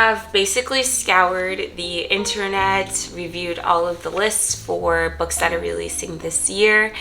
have basically scoured the internet, reviewed all of the lists for books that are releasing this year,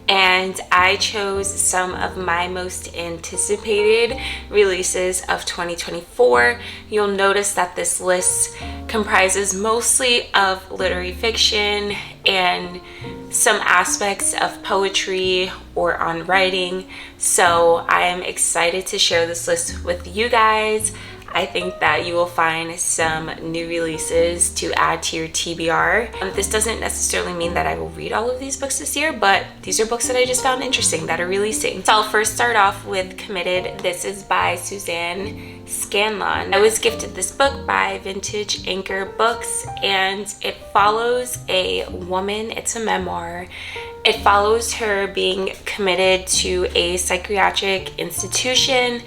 and I chose some of my most anticipated releases of 2024. You'll notice that this list comprises mostly of literary fiction and some aspects of poetry or on writing. So I am excited to share this list with you guys. I think that you will find some new releases to add to your TBR. This doesn't necessarily mean that I will read all of these books this year, but these are books that I just found interesting that are releasing. So I'll first start off with Committed. This is by Suzanne Scanlon. I was gifted this book by Vintage Anchor Books, and it follows a woman. It's a memoir. It follows her being committed to a psychiatric institution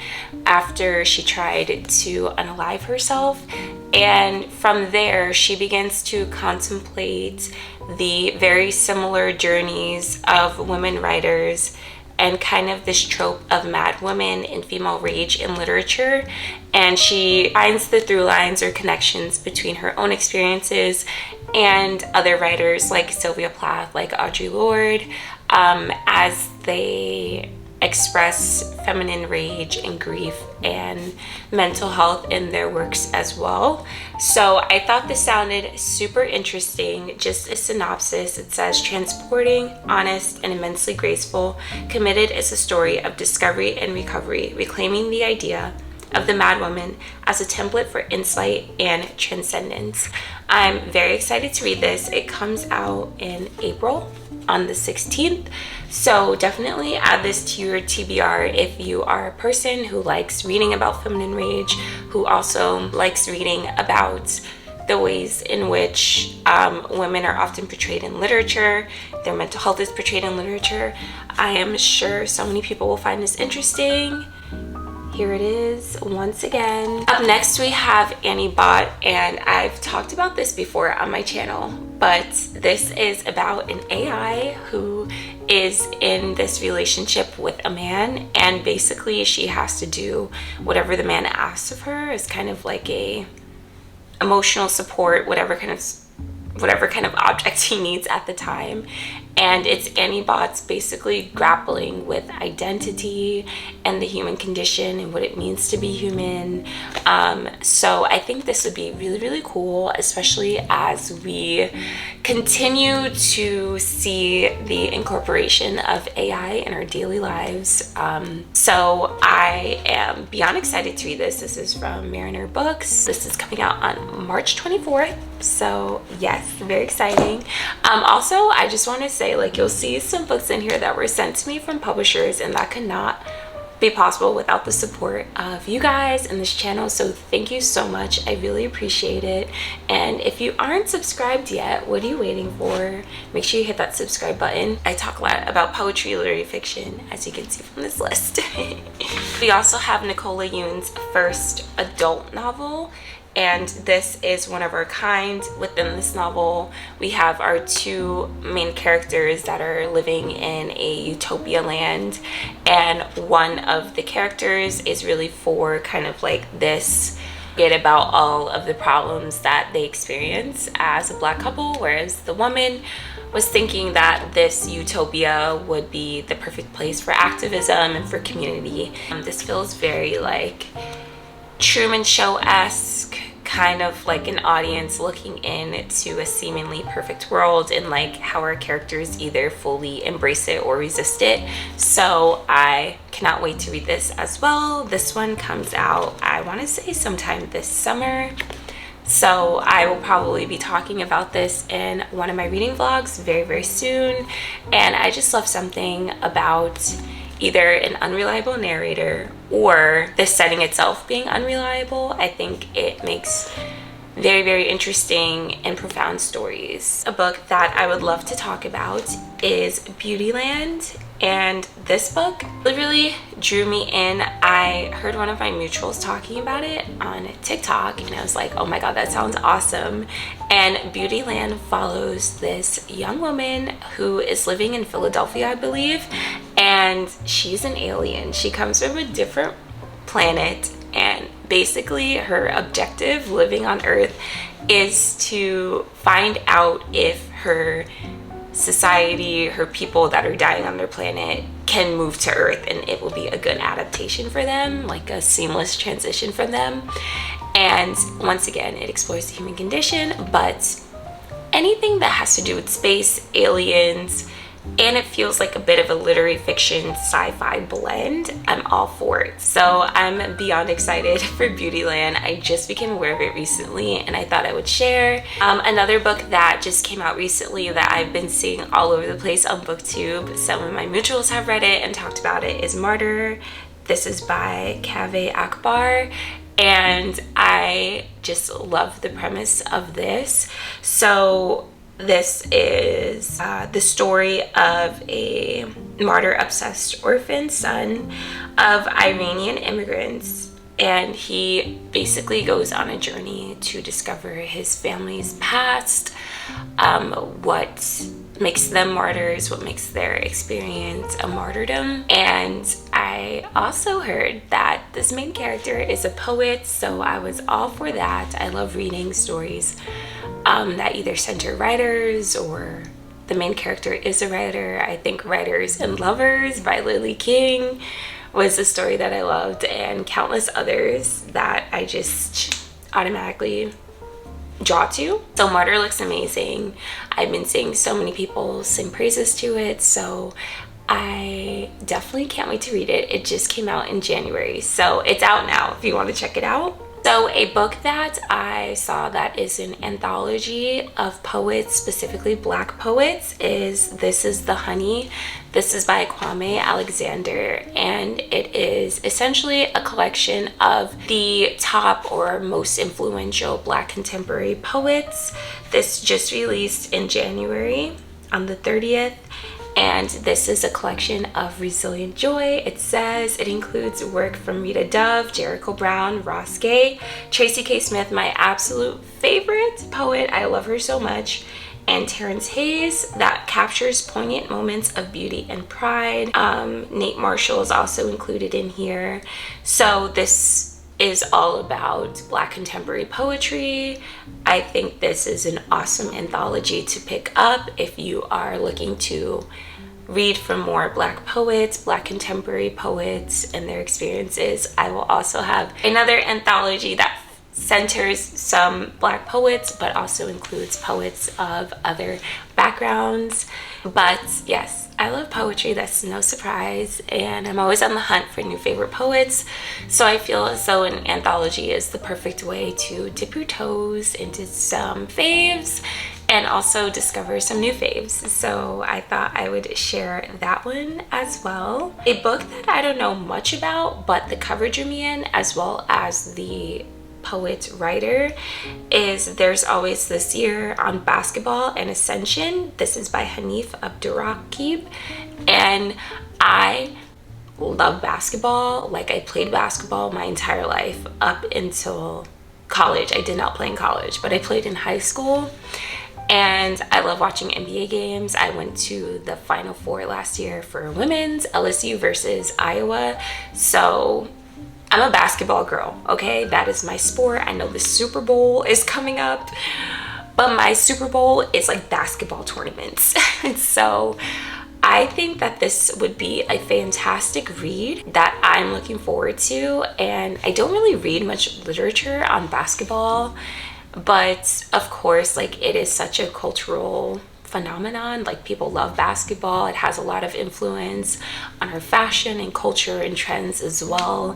after she tried to unalive herself. And from there, she begins to contemplate the very similar journeys of women writers and kind of this trope of mad women and female rage in literature. And she finds the through lines or connections between her own experiences and other writers like Sylvia Plath, like Audre Lorde, as they express feminine rage and grief and mental health in their works as well. So I thought this sounded super interesting. Just a synopsis, it says, transporting, honest, and immensely graceful, Committed is a story of discovery and recovery, reclaiming the idea of the mad woman as a template for insight and transcendence. I'm very excited to read this. It comes out in April on the 16th. So definitely add this to your TBR if you are a person who likes reading about feminine rage, who also likes reading about the ways in which women are often portrayed in literature, their mental health is portrayed in literature. I am sure so many people will find this interesting. Here it is once again. Up next we have Annie Bot, and I've talked about this before on my channel, but this is about an AI who is in this relationship with a man, and basically she has to do whatever the man asks of her as kind of like a emotional support, whatever kind of object he needs at the time. And it's Annie Bot's basically grappling with identity and the human condition and what it means to be human. So I think this would be really, really cool, especially as we continue to see the incorporation of AI in our daily lives. So I am beyond excited to read this. This is from Martyr Books. This is coming out on March 24th. So yes, very exciting. Also, I just want to say, like, you'll see some books in here that were sent to me from publishers, and that could not be possible without the support of you guys and this channel. So thank you so much. I really appreciate it. And if you aren't subscribed yet, what are you waiting for? Make sure you hit that subscribe button. I talk a lot about poetry, literary fiction, as you can see from this list. We also have Nicola Yoon's first adult novel, and this is One of Our Kind. Within this novel, we have our two main characters that are living in a utopia land, and one of the characters is really for kind of like this forget about all of the problems that they experience as a Black couple, whereas the woman was thinking that this utopia would be the perfect place for activism and for community. This feels very like Truman Show-esque, kind of like an audience looking into a seemingly perfect world, and like how our characters either fully embrace it or resist it. So I cannot wait to read this as well. This one comes out, I want to say, sometime this summer. So I will probably be talking about this in one of my reading vlogs very, very soon. And I just love something about either an unreliable narrator or the setting itself being unreliable. I think it makes very, very interesting and profound stories. A book that I would love to talk about is Beautyland, and this book really drew me in. I heard one of my mutuals talking about it on TikTok, and I was like, oh my god, that sounds awesome. And Beautyland follows this young woman who is living in Philadelphia, I believe, and she's an alien. She comes from a different planet, and basically her objective living on Earth is to find out if her society, her people that are dying on their planet, can move to Earth and it will be a good adaptation for them, like a seamless transition for them. And once again, it explores the human condition, but anything that has to do with space, aliens, and it feels like a bit of a literary fiction sci-fi blend, I'm all for it. So I'm beyond excited for Beautyland. I just became aware of it recently and I thought I would share. Another book that just came out recently that I've been seeing all over the place on BookTube, some of my mutuals have read it and talked about it, is Martyr. This is by Kaveh Akbar, and I just love the premise of this. So this is the story of a martyr-obsessed orphan son of Iranian immigrants, and he basically goes on a journey to discover his family's past, what makes them martyrs, what makes their experience a martyrdom. And I also heard that this main character is a poet, so I was all for that. I love reading stories that either center writers or the main character is a writer. I think Writers and Lovers by Lily King was a story that I loved, and countless others that I just automatically draw to. So Martyr looks amazing. I've been seeing so many people sing praises to it, so I definitely can't wait to read it. It just came out in January, so it's out now if you want to check it out. So a book that I saw that is an anthology of poets, specifically Black poets, is This Is the Honey. This is by Kwame Alexander, and it is essentially a collection of the top or most influential Black contemporary poets. This just released in January on the 30th. And this is a collection of resilient joy. It says it includes work from Rita Dove, Jericho Brown, Ross Gay, Tracy K. Smith, my absolute favorite poet. I love her so much. And Terrence Hayes, that captures poignant moments of beauty and pride. Nate Marshall is also included in here. So this is all about Black contemporary poetry. I think this is an awesome anthology to pick up if you are looking to read from more Black poets, Black contemporary poets, and their experiences. I will also have another anthology that centers some Black poets but also includes poets of other backgrounds. But yes, I love poetry, that's no surprise, and I'm always on the hunt for new favorite poets, so I feel as though an anthology is the perfect way to dip your toes into some faves and also discover some new faves. So I thought I would share that one as well. A book that I don't know much about, but the cover drew me in, as well as the poet writer, is There's Always This Year on Basketball and Ascension. This is by Hanif Abdurraqib, and I love basketball. Like, I played basketball my entire life up until college. I did not play in college, but I played in high school, and I love watching NBA games. I went to the Final Four last year for women's, LSU versus Iowa, so I'm a basketball girl, okay? That is my sport. I know the Super Bowl is coming up, but my Super Bowl is like basketball tournaments. So I think that this would be a fantastic read that I'm looking forward to. And I don't really read much literature on basketball, but of course, like, it is such a cultural phenomenon. Like, people love basketball. It has a lot of influence on our fashion and culture and trends as well.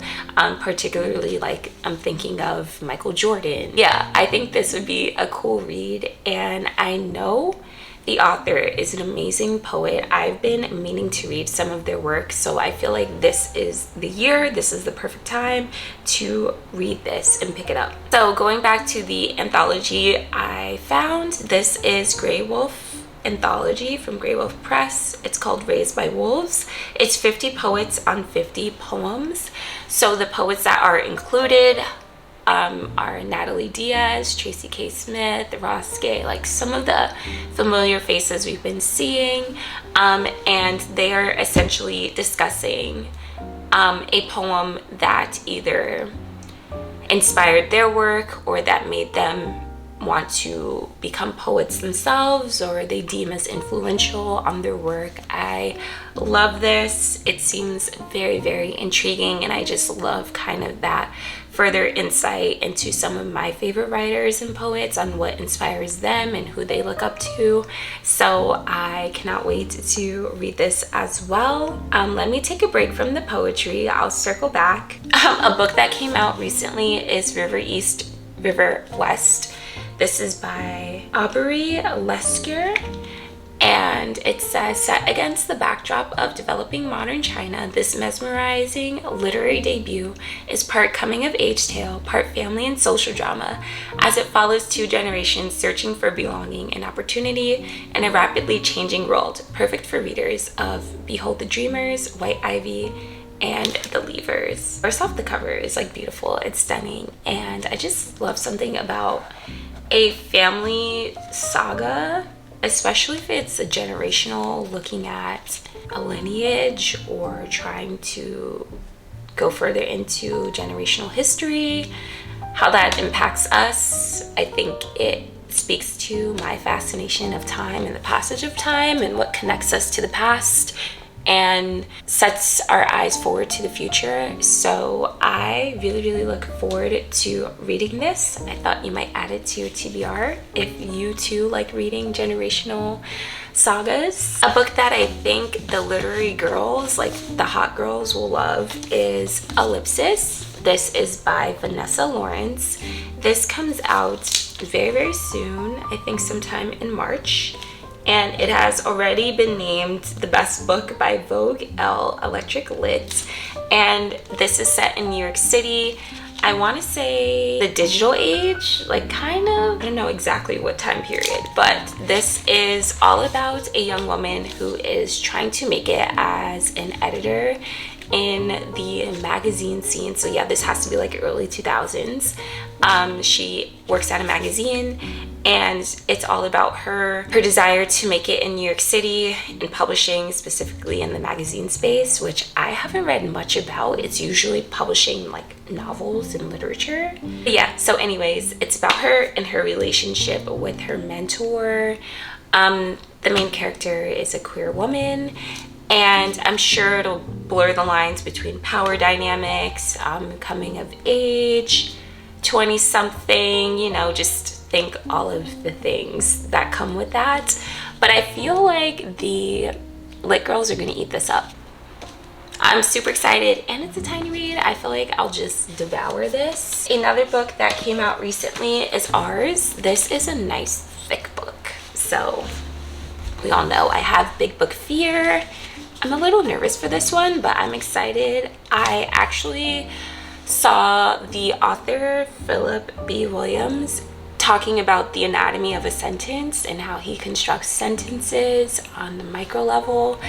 Particularly, like, I'm thinking of Michael Jordan. Yeah, I think this would be a cool read, and I know the author is an amazing poet. I've been meaning to read some of their work, so I feel like this is the year, this is the perfect time to read this and pick it up. So going back to the anthology I found, this is Grey Wolf anthology from Grey Wolf Press. It's called Raised by Wolves. It's 50 poets on 50 poems. So the poets that are included are Natalie Diaz, Tracy K. Smith, Ross Gay, like some of the familiar faces we've been seeing, and they are essentially discussing a poem that either inspired their work or that made them want to become poets themselves or they deem as influential on their work. I love this. It seems very, very intriguing, and I just love kind of that further insight into some of my favorite writers and poets on what inspires them and who they look up to. So I cannot wait to read this as well. Let me take a break from the poetry. I'll circle back. A book that came out recently is River East, River West. This is by Aubrey Lesker, and it says, set against the backdrop of developing modern China, this mesmerizing literary debut is part coming-of-age tale, part family and social drama, as it follows two generations searching for belonging and opportunity in a rapidly changing world, perfect for readers of Behold the Dreamers, White Ivy, and The Leavers. First off, the cover is like beautiful, it's stunning, and I just love something about a family saga, especially if it's a generational, looking at a lineage or trying to go further into generational history, how that impacts us. I think it speaks to my fascination of time and the passage of time and what connects us to the past and sets our eyes forward to the future. So I really look forward to reading this. I thought you might add it to your TBR if you too like reading generational sagas. A book that I think the literary girls, like the hot girls, will love is Ellipsis. This is by Vanessa Lawrence. This comes out very soon, I think sometime in March. And it has already been named the best book by Vogue Electric Lit. And this is set in New York City. I want to say the digital age, like kind of, I don't know exactly what time period, but this is all about a young woman who is trying to make it as an editor in the magazine scene. So yeah, this has to be like early 2000s. She works at a magazine, and it's all about her desire to make it in New York City, in publishing, specifically in the magazine space, which I haven't read much about. It's usually publishing like novels and literature. But yeah, so anyways, it's about her and her relationship with her mentor. The main character is a queer woman, and I'm sure it'll blur the lines between power dynamics, coming of age, 20-something, you know, just think all of the things that come with that. But I feel like the lit girls are gonna eat this up. I'm super excited, and it's a tiny read. I feel like I'll just devour this. Another book that came out recently is Ours. This is a nice thick book. So we all know I have big book fear. I'm a little nervous for this one, but I'm excited. I actually saw the author Philip B. Williams talking about the anatomy of a sentence and how he constructs sentences on the micro level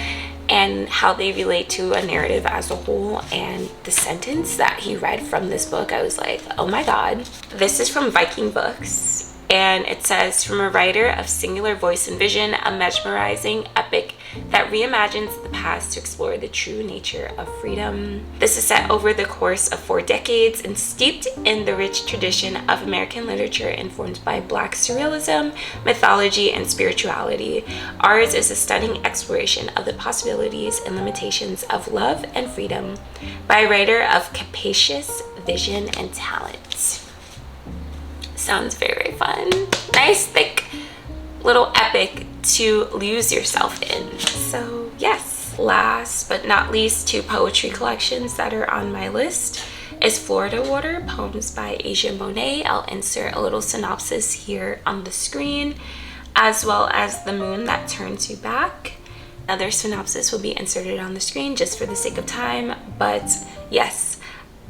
and how they relate to a narrative as a whole. And the sentence that he read from this book, I was like, oh my god. This is from Viking Books, and it says, from a writer of singular voice and vision, a mesmerizing epic that reimagines the past to explore the true nature of freedom. This is set over the course of 4 decades and steeped in the rich tradition of American literature informed by Black surrealism, mythology, and spirituality. Ours is a stunning exploration of the possibilities and limitations of love and freedom by a writer of capacious vision and talent. Sounds very fun. Nice, thick, little epic to lose yourself in. So yes, last but not least, 2 poetry collections that are on my list is Florida Water, poems by Asia Monet. I'll insert a little synopsis here on the screen, as well as The Moon That Turns You Back. Another synopsis will be inserted on the screen just for the sake of time. But yes,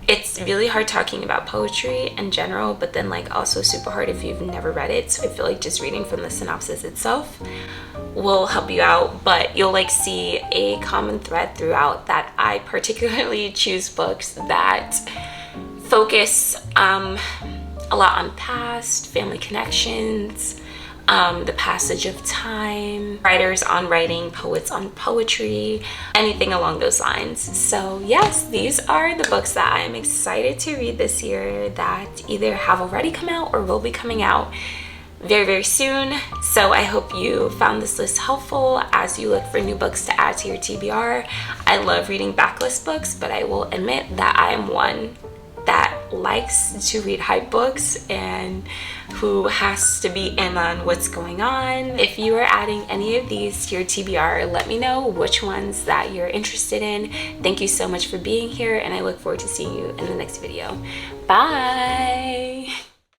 it's really hard talking about poetry in general, but then like also super hard if you've never read it. So I feel like just reading from the synopsis itself will help you out, but you'll like see a common thread throughout that I particularly choose books that focus a lot on past, family connections, the passage of time, writers on writing, poets on poetry, anything along those lines. So yes, these are the books that I am excited to read this year that either have already come out or will be coming out very soon. So I hope you found this list helpful as you look for new books to add to your TBR. I love reading backlist books, but I will admit that I am one that likes to read hype books and who has to be in on what's going on. If you are adding any of these to your TBR, let me know which ones that you're interested in. Thank you so much for being here, and I look forward to seeing you in the next video. Bye!